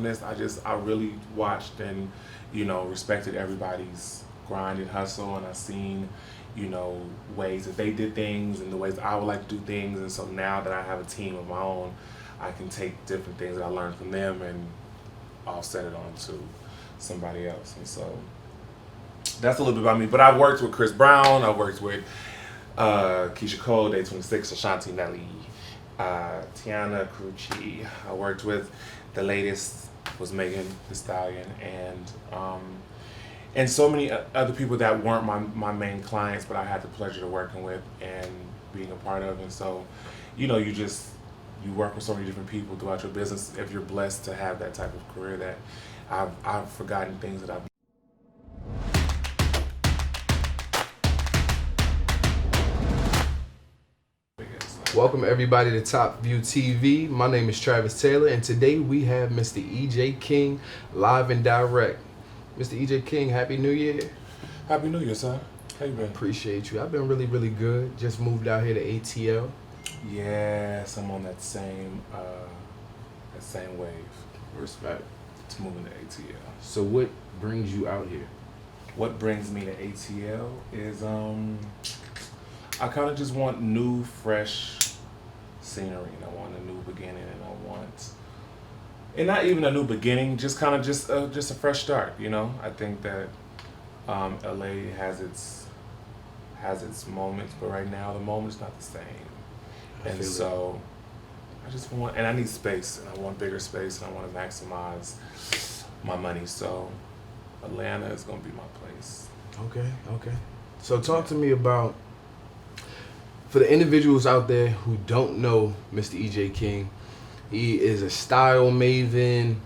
this. I really watched and respected everybody's grind and hustle, and I seen ways that they did things and the ways I would like to do things, and so now that I have a team of my own, I can take different things that I learned from them and offset it onto somebody else, and so that's a little bit about me. But I've worked with Chris Brown, I've worked with Keisha Cole, Day 26, Ashanti Nelly, Tiana Crucci. I worked with the latest was Megan the Stallion, and so many other people that weren't my main clients, but I had the pleasure of working with and being a part of. And so, you work with so many different people throughout your business. If you're blessed to have that type of career, that I've forgotten things that I've. Welcome everybody to Top View TV. My name is Travis Taylor, and today we have Mr. EJ King live and direct. Mr. EJ King, Happy New Year. Happy New Year, son. How you been? Appreciate you. I've been really, really good. Just moved out here to ATL. Yes, I'm on that same wave. Respect. It's moving to ATL. So what brings you out here? What brings me to ATL is I kind of just want new, fresh scenery, and I want a new beginning, and and not even a new beginning, just kind of just a fresh start. I think that LA has its moments, but right now the moment's not the same, and so I just want, and I need space, and I want bigger space, and I want to maximize my money. So Atlanta is gonna be my place. Okay. So talk to me about, for the individuals out there who don't know Mr. EJ King, he is a style maven,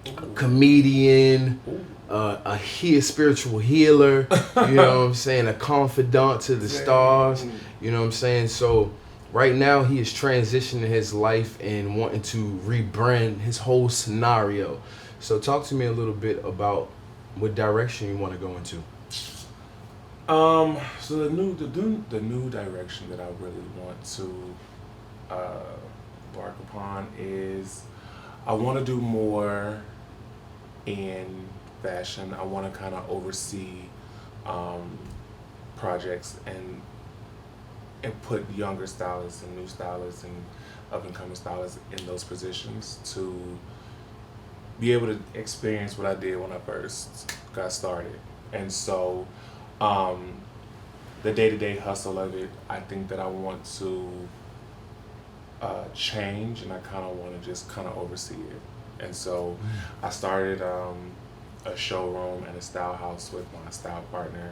a comedian, a spiritual healer, you know what I'm saying, a confidant to the stars, you know what I'm saying. So right now he is transitioning his life and wanting to rebrand his whole scenario. So talk to me a little bit about what direction you want to go into. So the new direction that I really want to embark upon is I want to do more in fashion. I want to kind of oversee projects and put younger stylists and new stylists and up and coming stylists in those positions to be able to experience what I did when I first got started. And so the day-to-day hustle of it, I think that I want to change, and I kind of want to just kind of oversee it. And so I started a showroom and a style house with my style partner,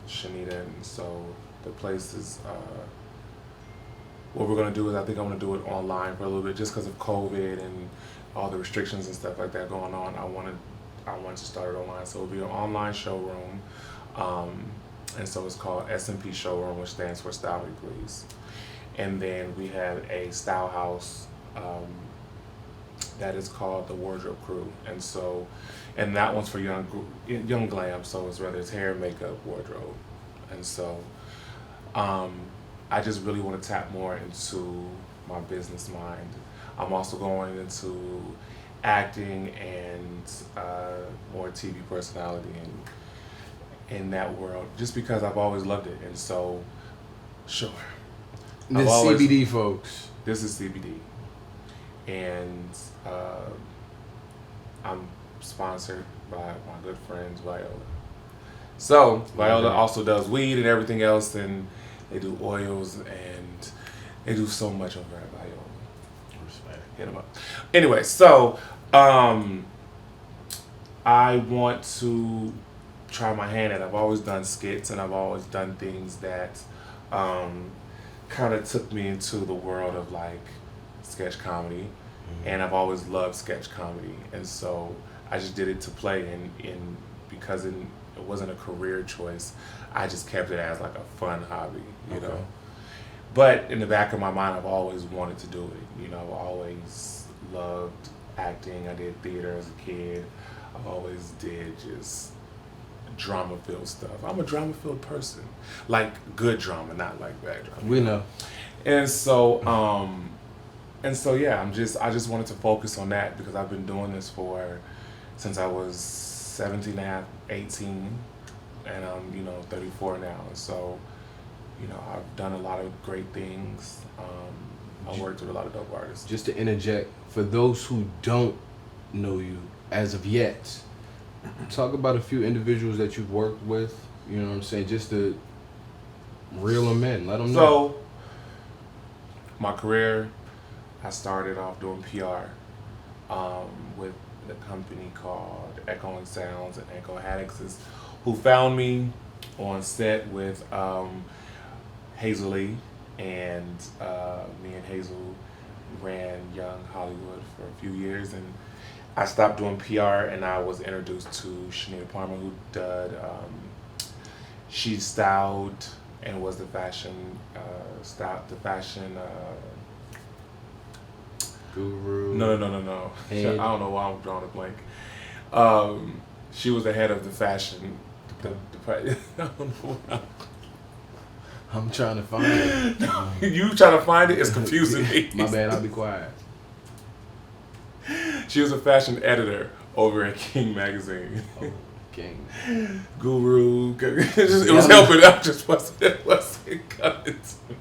Shanita. And so the place is, what we're going to do is I think I'm going to do it online for a little bit just because of COVID and all the restrictions and stuff like that going on. I wanted to start it online, so it'll be an online showroom, and so it's called S&P Showroom, which stands for Style Me Please. And then we have a style house that is called the Wardrobe Crew, and that one's for young glam. So it's whether it's hair, makeup, wardrobe, and so I just really want to tap more into my business mind. I'm also going into acting and more TV personality and in that world, just because I've always loved it. And so, sure. This CBD, folks. This is CBD, and I'm sponsored by my good friends Viola. So Viola also does weed and everything else, and they do oils and they do so much over at Viola. Hit them up. Anyway, so I want to try my hand at it. I've always done skits, and I've always done things that kind of took me into the world of like sketch comedy, and I've always loved sketch comedy, and so I just did it to play, and because it wasn't a career choice, I just kept it as like a fun hobby, you know. But in the back of my mind, I've always wanted to do it. I've always loved acting. I did theater as a kid. I always did just drama-filled stuff. I'm a drama-filled person. Like good drama, not like bad drama. We know. And so And so yeah, I just wanted to focus on that because I've been doing this for since I was 17 and a half, 18, and I'm 34 now. And so I've done a lot of great things. I worked with a lot of dope artists. Just to interject, for those who don't know you as of yet, talk about a few individuals that you've worked with. You know what I'm saying? Just to reel them in, let them know. So, my career, I started off doing PR with a company called Echoing Sounds and Echo Haddix's, who found me on set with Hazel Lee, and me and Hazel ran Young Hollywood for a few years, and I stopped doing PR, and I was introduced to Shanita Palmer, who did. She styled and was the fashion Guru. No. I Head. don't know why I'm drawing a blank. She was the head of the fashion. I don't know. I'm trying to find it. You trying to find it? It's confusing me. My bad, I'll be quiet. She was a fashion editor over at King Magazine. Oh, King. Guru. It was helping. I just wasn't coming to me.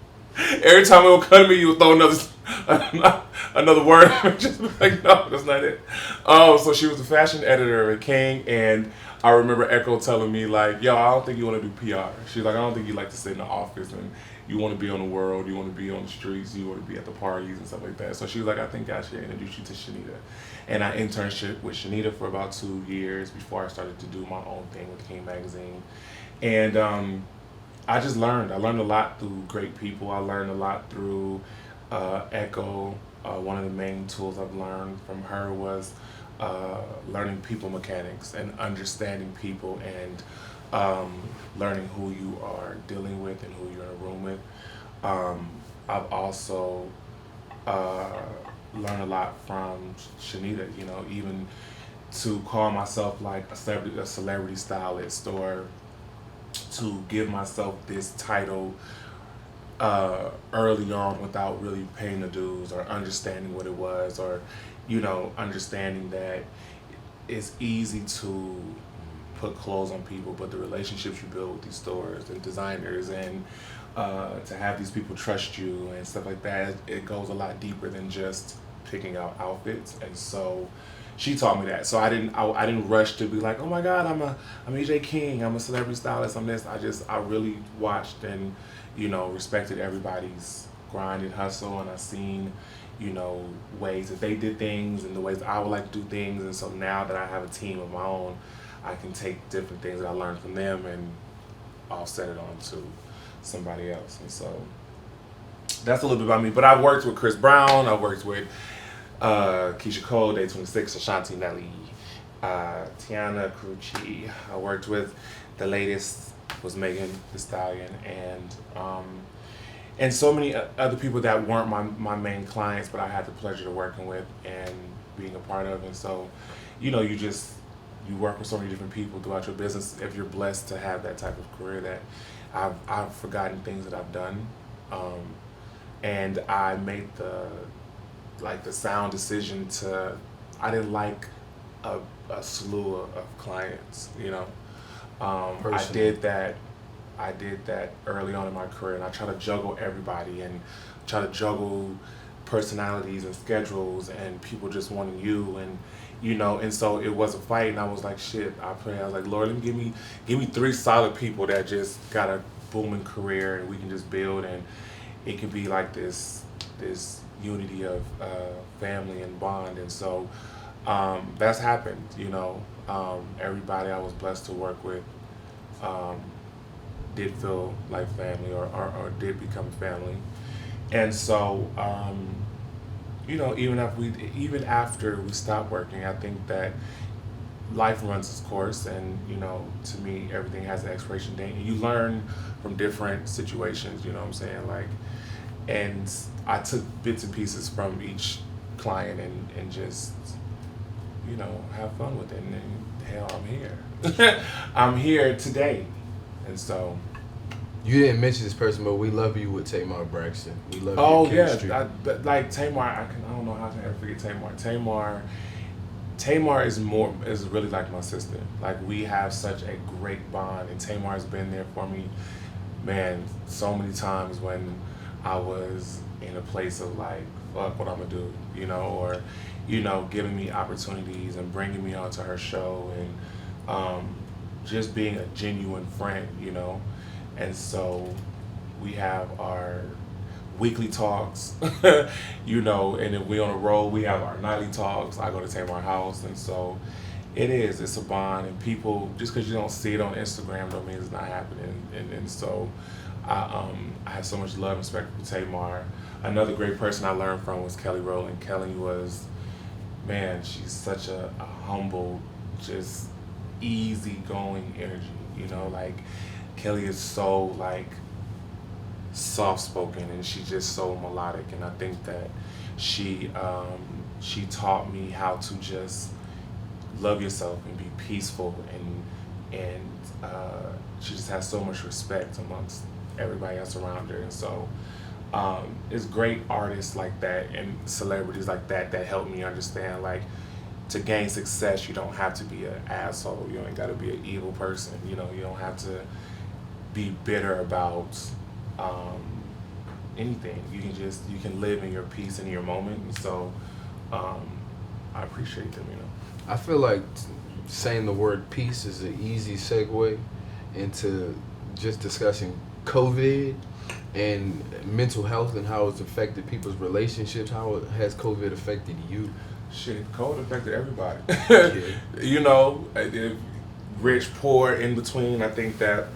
Every time it would come to me, you would throw another word. Just like, no, that's not it. Oh, so she was the fashion editor at King, and I remember Echo telling me like, "Yo, I don't think you want to do PR." She's like, "I don't think you like to sit in the office and you want to be on the world, you want to be on the streets, you want to be at the parties and stuff like that." So she was like, "I think I should introduce you to Shanita." And I internship with Shanita for about 2 years before I started to do my own thing with King Magazine, and I just learned. I learned a lot through great people. I learned a lot through Echo. One of the main tools I've learned from her was learning people mechanics and understanding people, and learning who you are dealing with and who you're in a room with. I've also learned a lot from Shanita, even to call myself like a celebrity stylist, or to give myself this title early on without really paying the dues or understanding what it was, or understanding that it's easy to put clothes on people, but the relationships you build with these stores and designers, and to have these people trust you and stuff like that, it goes a lot deeper than just picking out outfits. And so she taught me that. So I didn't rush to be like, "Oh my God, I'm EJ King, I'm a celebrity stylist, I'm this." I really watched and respected everybody's grind and hustle, and I seen ways that they did things and the ways that I would like to do things. And so now that I have a team of my own, I can take different things that I learned from them and offset it onto somebody else. And so that's a little bit about me. But I've worked with Chris Brown, I've worked with Keisha Cole, Day 26, Ashanti Nelly, Tiana Crucci. I worked with the latest was Megan Thee Stallion, and so many other people that weren't my main clients, but I had the pleasure of working with and being a part of. And so, you work with so many different people throughout your business. If you're blessed to have that type of career, that I've forgotten things that I've done, and I made the sound decision to. I didn't like a slew of clients, I did that early on in my career, and I try to juggle everybody and try to juggle personalities and schedules and people just wanting you, and so it was a fight, and I was like, shit, I was like, Lord, give me 3 solid people that just got a booming career, and we can just build, and it can be like this unity of family and bond. And so that's happened, everybody I was blessed to work with did feel like family, or did become family. And so even after we stopped working, I think that life runs its course, and to me everything has an expiration date, and you learn from different situations, what I'm saying, and I took bits and pieces from each client and just have fun with it, and hell, I'm here. I'm here today. And so You didn't mention this person, but we love you with Tamar Braxton. We love your Oh yeah, chemistry. like Tamar. I don't know how to ever forget Tamar. Tamar is really like my sister. Like we have such a great bond, and Tamar's been there for me, man, so many times when I was in a place of like, fuck, what I'm gonna do, or giving me opportunities and bringing me onto her show and just being a genuine friend, and so we have our weekly talks, and if we on a roll, we have our nightly talks. I go to Tamar house, and so it's a bond, and people, just because you don't see it on Instagram don't mean it's not happening, and so I have so much love and respect for Tamar. Another great person I learned from was Kelly Rowland. Kelly was, man, she's such a humble, just easygoing energy, like Kelly is so like soft spoken, and she's just so melodic, and I think that she taught me how to just love yourself and be peaceful, and she just has so much respect amongst everybody else around her, and so it's great artists like that and celebrities like that help me understand, like, to gain success you don't have to be an asshole, you ain't got to be an evil person, you don't have to be bitter about um, anything. You can live in your peace in your moment, and so um, I appreciate them. I feel like saying the word peace is an easy segue into just discussing COVID and mental health and how it's affected people's relationships. How has COVID affected you? Shit, COVID affected everybody. Yeah. If rich, poor, in between. I think that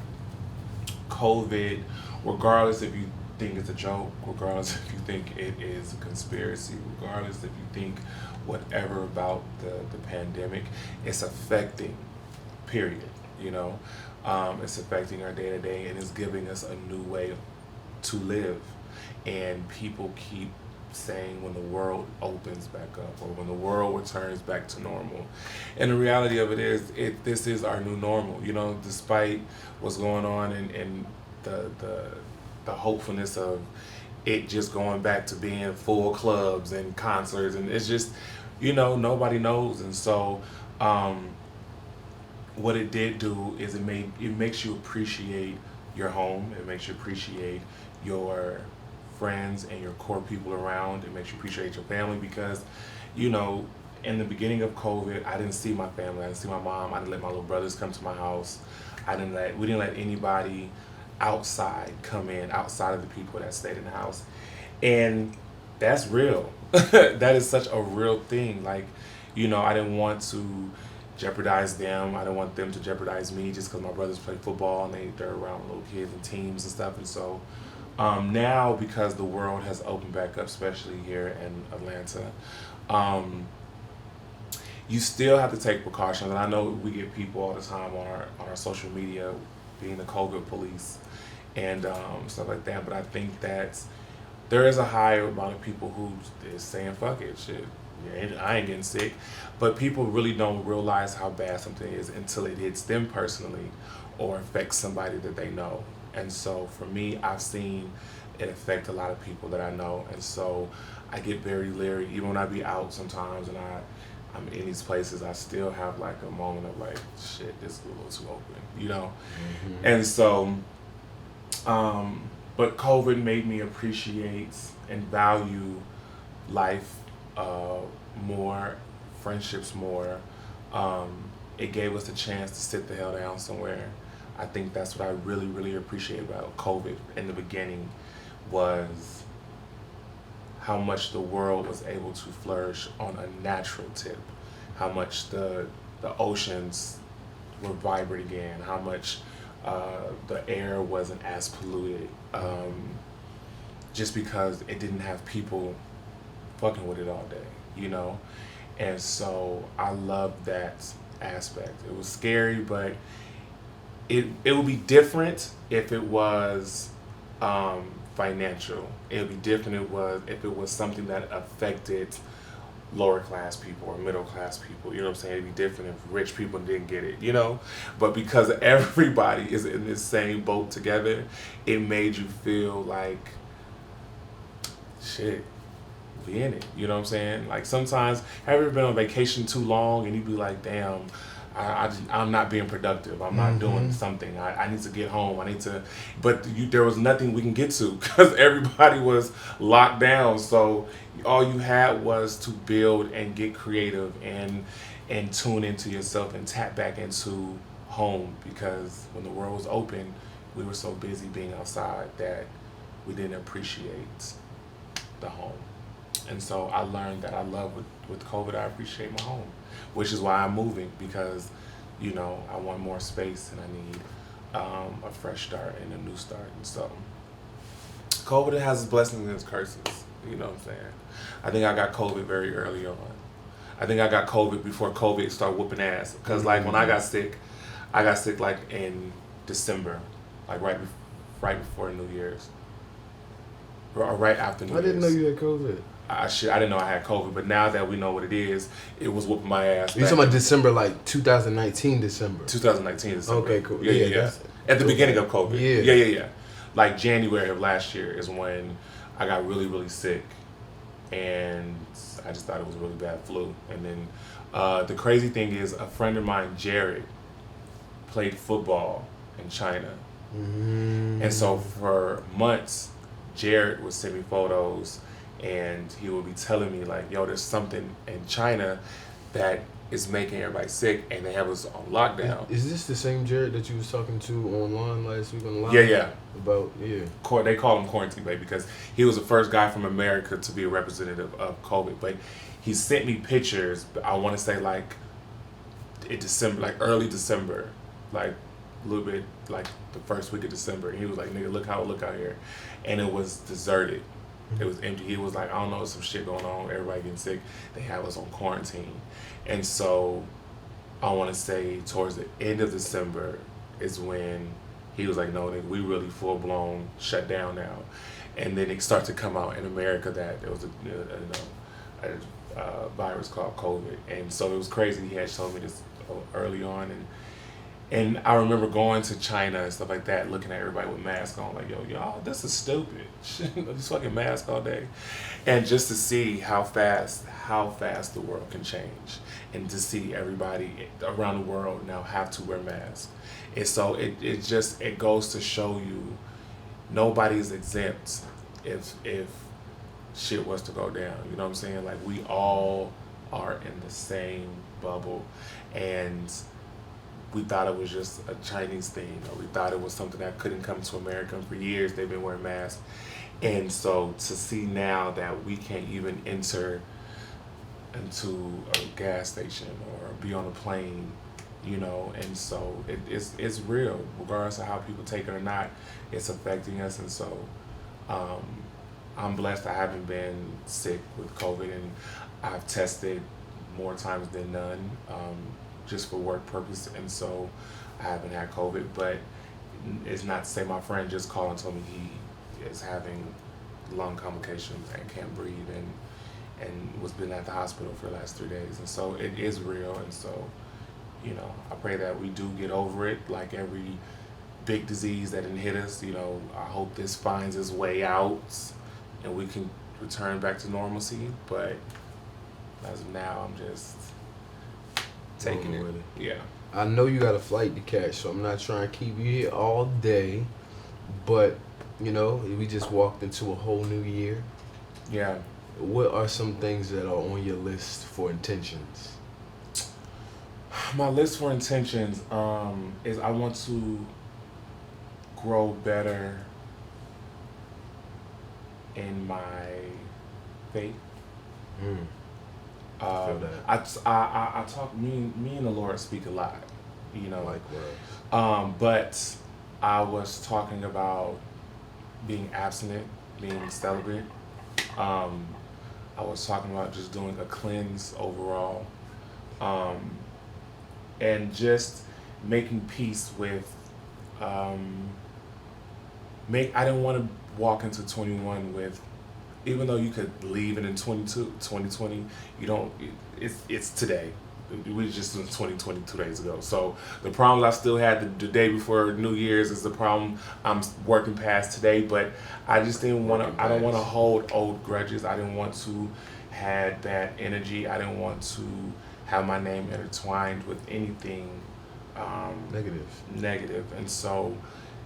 COVID, regardless if you think it's a joke, regardless if you think it is a conspiracy, regardless if you think whatever about the pandemic, it's affecting, period. It's affecting our day to day, and it's giving us a new way to live. And people keep saying when the world opens back up or when the world returns back to normal. And the reality of it is, this is our new normal. Despite what's going on and the hopefulness of it just going back to being full clubs and concerts, and it's just, nobody knows. And so what it did do is it makes you appreciate your home. It makes you appreciate your friends and your core people around. It makes you appreciate your family because, in the beginning of COVID, I didn't see my family. I didn't see my mom. I didn't let my little brothers come to my house. We didn't let anybody outside come in, outside of the people that stayed in the house. And that's real. That is such a real thing. Like, I didn't want to jeopardize them. I didn't want them to jeopardize me just because my brothers play football and they're around little kids and teams and stuff. And so now, because the world has opened back up, especially here in Atlanta, you still have to take precautions. And I know we get people all the time on our social media being the COVID police and stuff like that. But I think that there is a higher amount of people who is saying, fuck it, shit. Yeah, I ain't getting sick. But people really don't realize how bad something is until it hits them personally or affects somebody that they know. And so for me, I've seen it affect a lot of people that I know. And so I get very leery. Even when I be out sometimes and I'm in these places, I still have like a moment of like, shit, this is a little too open, Mm-hmm. And so, but COVID made me appreciate and value life more, friendships more. It gave us a chance to sit the hell down somewhere. I think that's what I really, really appreciate about COVID in the beginning was how much the world was able to flourish on a natural tip, how much the oceans were vibrant again, how much the air wasn't as polluted, just because it didn't have people fucking with it all day. And so I love that aspect. It was scary, but it would be different if it was financial. It would be different if it was something that affected lower class people or middle class people. You know what I'm saying? It'd be different if rich people didn't get it, you know? But because everybody is in this same boat together, it made you feel like, shit, we in it. You know what I'm saying? Like sometimes, have you ever been on vacation too long and you be like, damn, I'm not being productive. I'm not doing something. I need to get home. I need to, but there was nothing we can get to because everybody was locked down. So all you had was to build and get creative and tune into yourself and tap back into home because when the world was open, we were so busy being outside that we didn't appreciate the home. And so I learned that I love with COVID, I appreciate my home, which is why I'm moving because, you know, I want more space and I need a fresh start and a new start. And so COVID has its blessings and its curses. You know what I'm saying? I think I got COVID very early on. I think I got COVID before COVID started whooping ass. Because like when I got sick like in December, like right before New Year's, or right after New Year's. I didn't know you had COVID. I didn't know I had COVID, but now that we know what it is, it was whooping my ass. You talking about December, like 2019 December? 2019 December. Okay, cool. Yeah. At the beginning of COVID. Yeah. Yeah. Like January of last year is when I got really, really sick, and I just thought it was a really bad flu. And then the crazy thing is, a friend of mine, Jared, played football in China, and so for months, Jared would send me photos. And he would be telling me like, yo, there's something in China that is making everybody sick and they have us on lockdown. Is this the same Jared that you was talking to online last week on live? Yeah. They call him Quarantine Baby because he was the first guy from America to be a representative of COVID. But he sent me pictures, I want to say like in December, like early December, like a little bit like the first week of December. And he was like, nigga, look out here. And it was deserted. It was empty. He was like, I don't know, some shit going on. Everybody getting sick. They have us on quarantine. And so I want to say towards the end of December is when he was like, no, nigga, we really full blown shut down now. And then it started to come out in America that there was a virus called COVID. And so it was crazy. He had told me this early on. And I remember going to China and stuff like that, looking at everybody with masks on, like, yo, y'all, this is stupid. This fucking mask all day. And just to see how fast the world can change. And to see everybody around the world now have to wear masks. And so it goes to show you nobody's exempt if shit was to go down. You know what I'm saying? Like, we all are in the same bubble. And we thought it was just a Chinese thing, or we thought it was something that couldn't come to America. And for years, they've been wearing masks. And so to see now that we can't even enter into a gas station or be on a plane, you know, and so it's real, regardless of how people take it or not, it's affecting us. And so I'm blessed I haven't been sick with COVID, and I've tested more times than none. Just for work purpose, and so I haven't had COVID, but it's not to say my friend just called and told me he is having lung complications and can't breathe and was been at the hospital for the last 3 days, and so it is real. And so, you know, I pray that we do get over it, like every big disease that didn't hit us. You know, I hope this finds its way out and we can return back to normalcy, but as of now, I'm just taking it. Yeah. I know you got a flight to catch, so I'm not trying to keep you here all day, but you know, we just walked into a whole new year. Yeah. What are some things that are on your list for intentions? My list for intentions is I want to grow better in my faith. I talk. Me and the Lord speak a lot, you know. Likewise. But I was talking about being abstinent, being celibate. I was talking about just doing a cleanse overall, and just making peace with. I didn't want to walk into 21 with even though you could leave it in 2020, you don't. It's today. We just in 2020 2 days ago. So the problems I still had the day before New Year's is the problem I'm working past today. But I just didn't want to. I don't want to hold old grudges. I didn't want to had bad energy. I didn't want to have my name intertwined with anything Negative. negative. And so,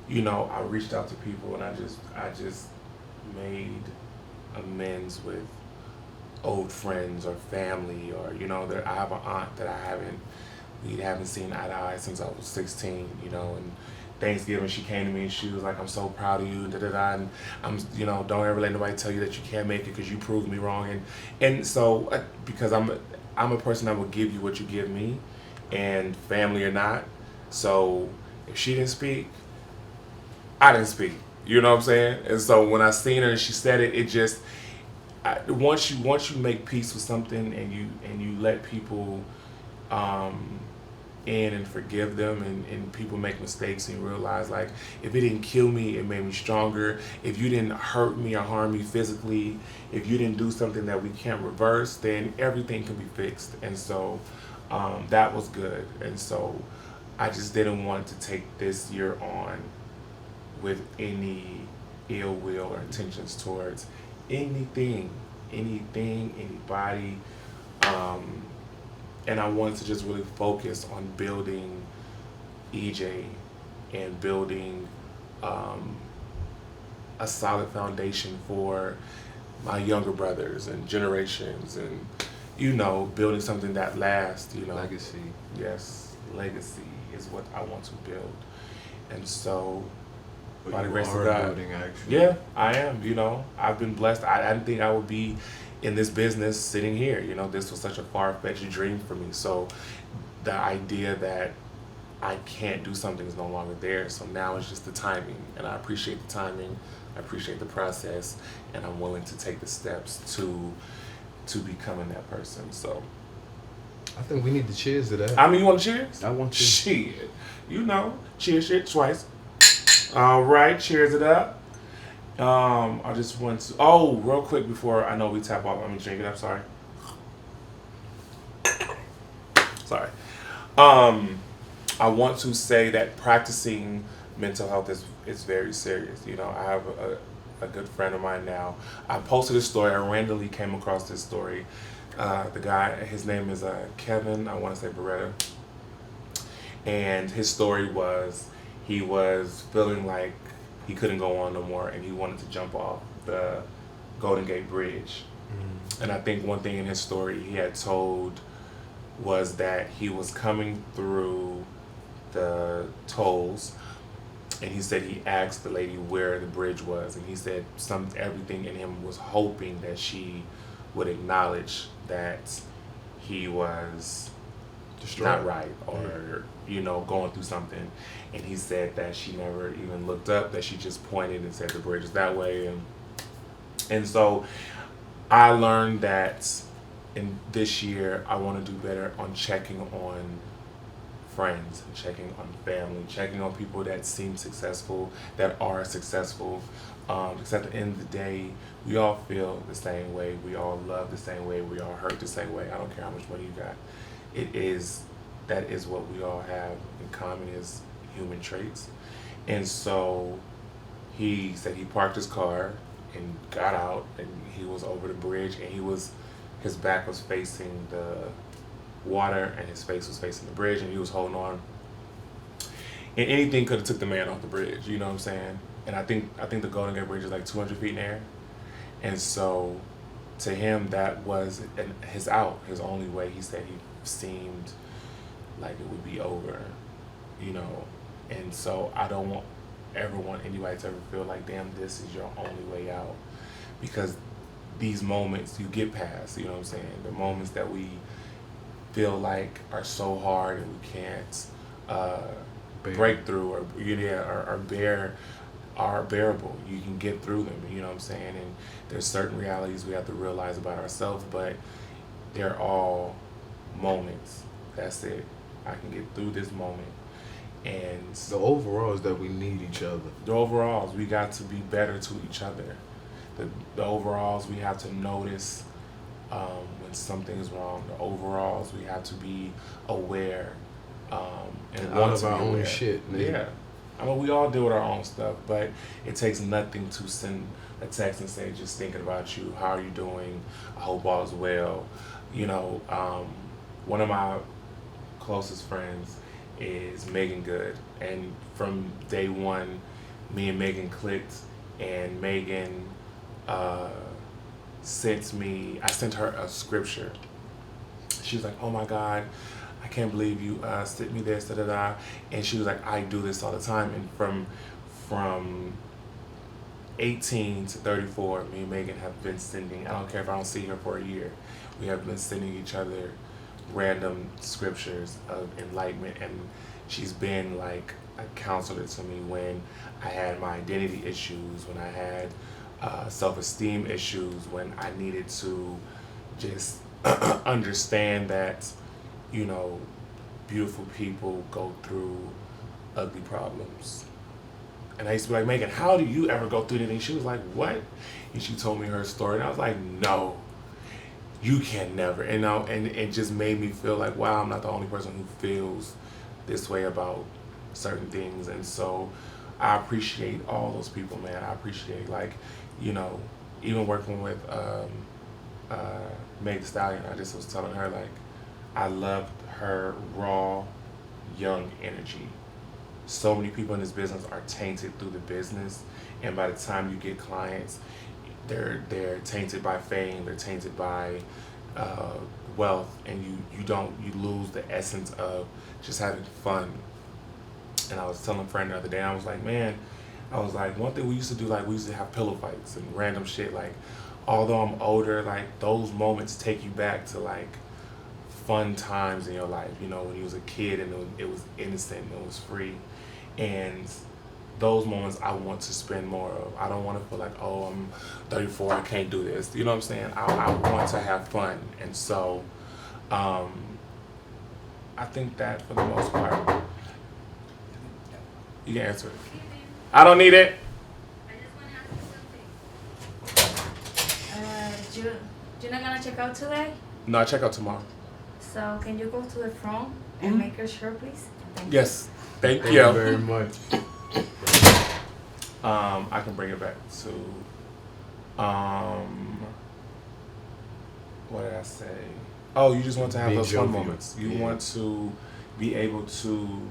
I reached out to people and I just made amends with old friends or family, or that I have an aunt that we haven't seen eye to eye since I was 16, and Thanksgiving she came to me and she was like, I'm so proud of you, da da da, and don't ever let nobody tell you that you can't make it because you proved me wrong, and so because I'm a person that will give you what you give me, and family or not, so if she didn't speak, I didn't speak. You know what I'm saying? And so when I seen her and she said it, it just once you make peace with something and you let people um, in and forgive them, and people make mistakes and you realize, like, if it didn't kill me, it made me stronger. If you didn't hurt me or harm me physically, if you didn't do something that we can't reverse, then everything can be fixed. And so that was good. And so I just didn't want to take this year on with any ill will or intentions towards anything, anybody. And I wanted to just really focus on building EJ and building a solid foundation for my younger brothers and generations, and building something that lasts. Legacy. Yes, legacy is what I want to build, and so. But By the you grace of are God. building, actually. Yeah, I am. I've been blessed. I didn't think I would be in this business sitting here. This was such a far-fetched dream for me. So the idea that I can't do something is no longer there. So now it's just the timing, and I appreciate the timing. I appreciate the process, and I'm willing to take the steps to becoming that person. So I think we need to cheers to that. I mean, you want to cheers? I want to. Shit, cheers, shit twice. All right, cheers it up. I just want to. Oh, real quick before I know we tap off. Let me drink it up. Sorry. Sorry. I want to say that practicing mental health is very serious. I have a good friend of mine now. I posted a story. I randomly came across this story. The guy, his name is Kevin. I want to say Beretta. And his story was, he was feeling like he couldn't go on no more, and he wanted to jump off the Golden Gate Bridge. And I think one thing in his story he had told was that he was coming through the tolls, and he said he asked the lady where the bridge was, and he said everything in him was hoping that she would acknowledge that he was not right, or going through something. And he said that she never even looked up, that she just pointed and said the bridge is that way. And so I learned that in this year I want to do better on checking on friends, checking on family, checking on people that seem successful, that are successful. Because at the end of the day, we all feel the same way, we all love the same way, we all hurt the same way. I don't care how much money you got. That is what we all have in common, is human traits. And so he said he parked his car and got out, and he was over the bridge, and his back was facing the water and his face was facing the bridge, and he was holding on. And anything could have took the man off the bridge, you know what I'm saying? And I think the Golden Gate Bridge is like 200 feet in the air. And so to him, that was his out, his only way. He said he seemed like it would be over, And so I don't ever want anybody to ever feel like, damn, this is your only way out. Because these moments you get past, you know what I'm saying? The moments that we feel like are so hard and we can't break through, or are bearable. You can get through them, you know what I'm saying? And there's certain realities we have to realize about ourselves, but they're all moments. That's it. I can get through this moment. And the overall is that we need each other. The overall is we got to be better to each other. the overalls, we have to notice when something is wrong. The overalls, we have to be aware and out want of to be our own aware. shit, nigga. Yeah. I mean, we all deal with our own stuff, but it takes nothing to send a text and say, just thinking about you. How are you doing? I hope all is well. You know, one of my closest friends is Megan Good, and from day one, me and Megan clicked, and Megan I sent her a scripture. She was like, "Oh my God, I can't believe you sent me this, da da da." And she was like, "I do this all the time." And from 18 to 34, me and Megan have been sending. I don't care if I don't see her for a year. We have been sending each other random scriptures of enlightenment, and she's been like a counselor to me when I had my identity issues, when I had self-esteem issues, when I needed to just understand that, you know, beautiful people go through ugly problems. And I used to be like, "Megan, how do you ever go through anything?" She was like, "What?" And she told me her story, and I was like, "No, you can never." And it just made me feel like, wow, I'm not the only person who feels this way about certain things. And so I appreciate all those people, man. I appreciate, like, you know, even working with Meg the Stallion. I just was telling her, like, I loved her raw, young energy. So many people in this business are tainted through the business, and by the time you get clients, they're tainted by fame, they're tainted by wealth, and you lose the essence of just having fun. And I was telling a friend the other day, I was like, man, I was like, one thing we used to do, like, we used to have pillow fights and random shit. Like, although I'm older, like, those moments take you back to, like, fun times in your life, you know, when you was a kid and it was innocent and it was free. And those moments I want to spend more of. I don't want to feel like, oh, I'm 34, I can't do this. You know what I'm saying? I want to have fun. And so I think that for the most part, you can answer it. I don't need it. I just want to ask you something. You're not gonna check out today? No, I check out tomorrow. So can you go to the front and make your shirt, please? Thank you. Yes. Thank Thank you. you very much. I can bring it back to what did I say? Oh, you just want to have Be those fun jovial. moments. You Yeah. want to be able to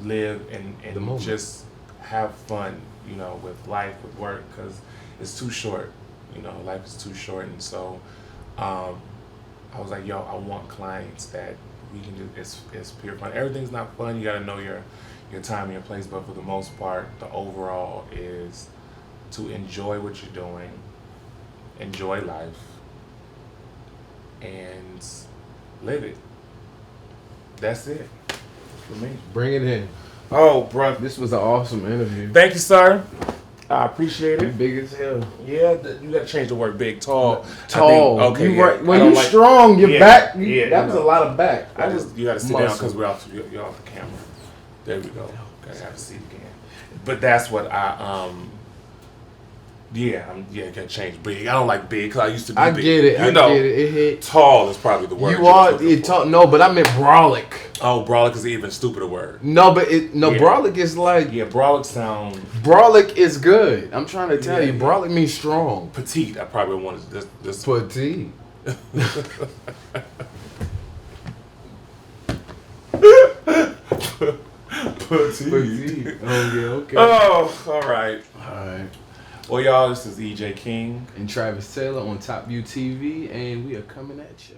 live The and moment. just have fun, you know, with life, with work, because it's too short. You know, life is too short. And so I was like, yo, I want clients that we can do. It's pure fun. Everything's not fun. You got to know your time and your place. But for the most part, the overall is to enjoy what you're doing, enjoy life, and live it. That's it for me. Bring it in. Oh, bruh. This was an awesome interview. Thank you, sir. I appreciate You it. big as hell. Yeah, you got to change the word big, tall. Tall. I think, okay, you yeah. right. I When don't you like- strong, your yeah, back. yeah, That was no. a lot of back. I just, you got to sit down Muscle. because you're off the camera. There we go. Gotta have a seat again. But that's what I gotta change big. I don't like big because I used to be I big. get it. You I know, get it. It hit. tall is probably the word. You was are. looking It for. no, but I meant brolic. Oh, brolic is an even stupider word. No, but Yeah. brolic is like Yeah, brolic sound brolic is good. I'm trying to tell Yeah, you, yeah. brolic means strong. petite. I probably wanted this. Petite. Petite. Oh yeah. Okay. Oh, all right. All right. Well, y'all, this is EJ King. And Travis Taylor on Top View TV, and we are coming at you.